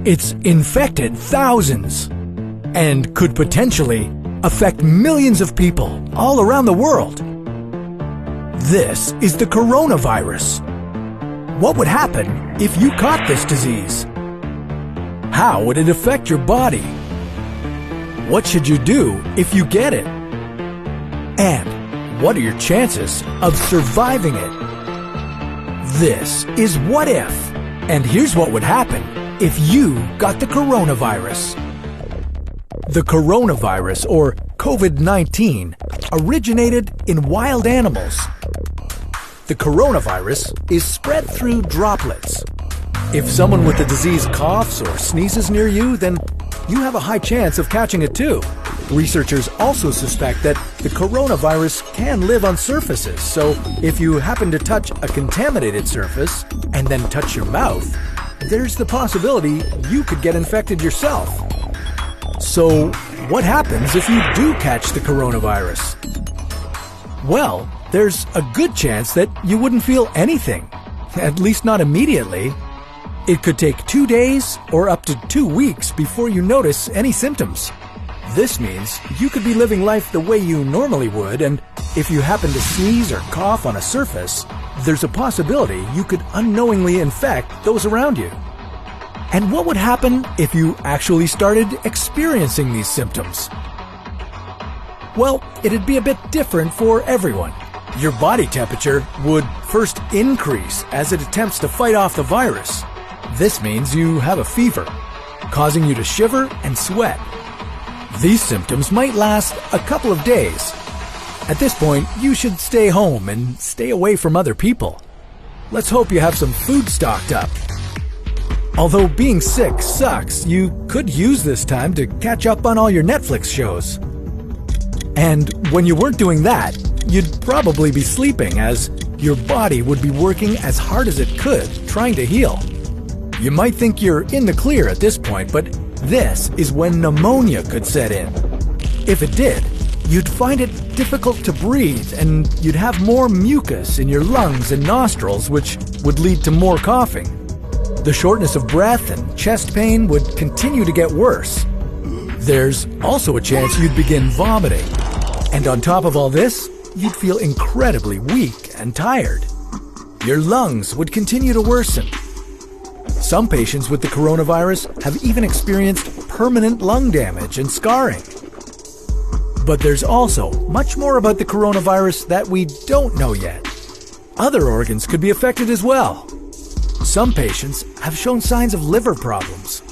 It's infected thousands and could potentially affect millions of people all around the world. This is the coronavirus. What would happen if you caught this disease? How would it affect your body? What should you do if you get it? And what are your chances of surviving it? This is What If, and here's what would happen if you got the coronavirus. The coronavirus, or COVID-19, originated in wild animals. The coronavirus is spread through droplets. If someone with the disease coughs or sneezes near you, then you have a high chance of catching it too. Researchers also suspect that the coronavirus can live on surfaces, so if you happen to touch a contaminated surface and then touch your mouth, there's the possibility you could get infected yourself. So, what happens if you do catch the coronavirus? Well, there's a good chance that you wouldn't feel anything, at least not immediately. It could take 2 days or up to 2 weeks before you notice any symptoms. This means you could be living life the way you normally would, and if you happen to sneeze or cough on a surface, there's a possibility you could unknowingly infect those around you. And what would happen if you actually started experiencing these symptoms? Well, it'd be a bit different for everyone. Your body temperature would first increase as it attempts to fight off the virus. This means you have a fever, causing you to shiver and sweat. These symptoms might last a couple of days. At this point, you should stay home and stay away from other people. Let's hope you have some food stocked up. Although being sick sucks, you could use this time to catch up on all your Netflix shows. And when you weren't doing that, you'd probably be sleeping, as your body would be working as hard as it could, trying to heal. You might think you're in the clear at this point, but this is when pneumonia could set in. If it did, you'd find it difficult to breathe, and you'd have more mucus in your lungs and nostrils, which would lead to more coughing. The shortness of breath and chest pain would continue to get worse. There's also a chance you'd begin vomiting. And on top of all this, you'd feel incredibly weak and tired. Your lungs would continue to worsen. Some patients with the coronavirus have even experienced permanent lung damage and scarring. But there's also much more about the coronavirus that we don't know yet. Other organs could be affected as well. Some patients have shown signs of liver problems.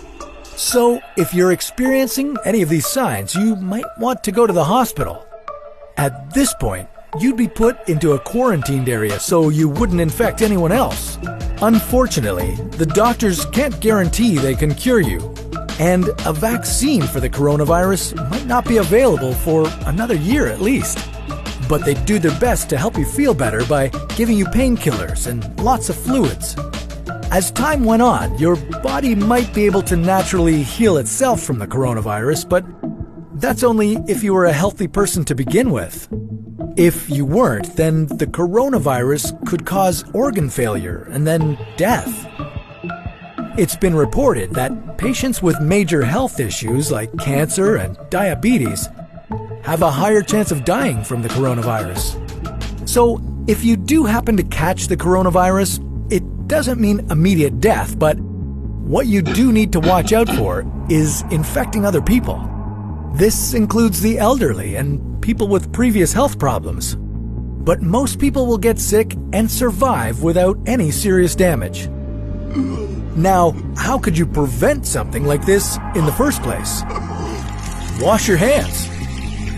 So, if you're experiencing any of these signs, you might want to go to the hospital. At this point, you'd be put into a quarantined area so you wouldn't infect anyone else. Unfortunately, the doctors can't guarantee they can cure you, and a vaccine for the coronavirus might not be available for another year at least. But they do their best to help you feel better by giving you painkillers and lots of fluids. As time went on, your body might be able to naturally heal itself from the coronavirus, but that's only if you were a healthy person to begin with. If you weren't, then the coronavirus could cause organ failure and then death. It's been reported that patients with major health issues like cancer and diabetes have a higher chance of dying from the coronavirus. So, if you do happen to catch the coronavirus, it doesn't mean immediate death, but what you do need to watch out for is infecting other people. This includes the elderly and people with previous health problems. But most people will get sick and survive without any serious damage. Now, how could you prevent something like this in the first place? Wash your hands.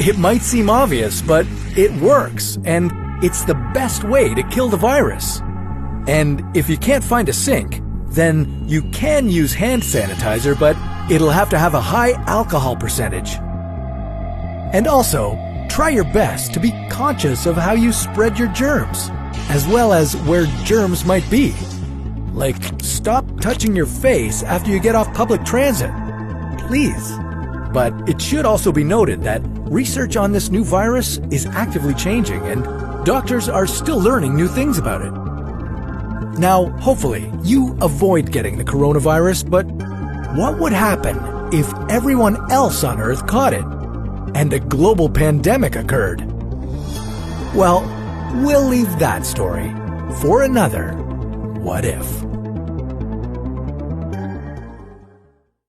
It might seem obvious, but it works, and it's the best way to kill the virus. And if you can't find a sink, then you can use hand sanitizer, but it'll have to have a high alcohol percentage. And also, try your best to be conscious of how you spread your germs, as well as where germs might be. Like, stop touching your face after you get off public transit. Please. But it should also be noted that research on this new virus is actively changing, and doctors are still learning new things about it. Now, hopefully, you avoid getting the coronavirus, but What would happen if everyone else on Earth caught it and a global pandemic occurred? Well, we'll leave that story for another What If.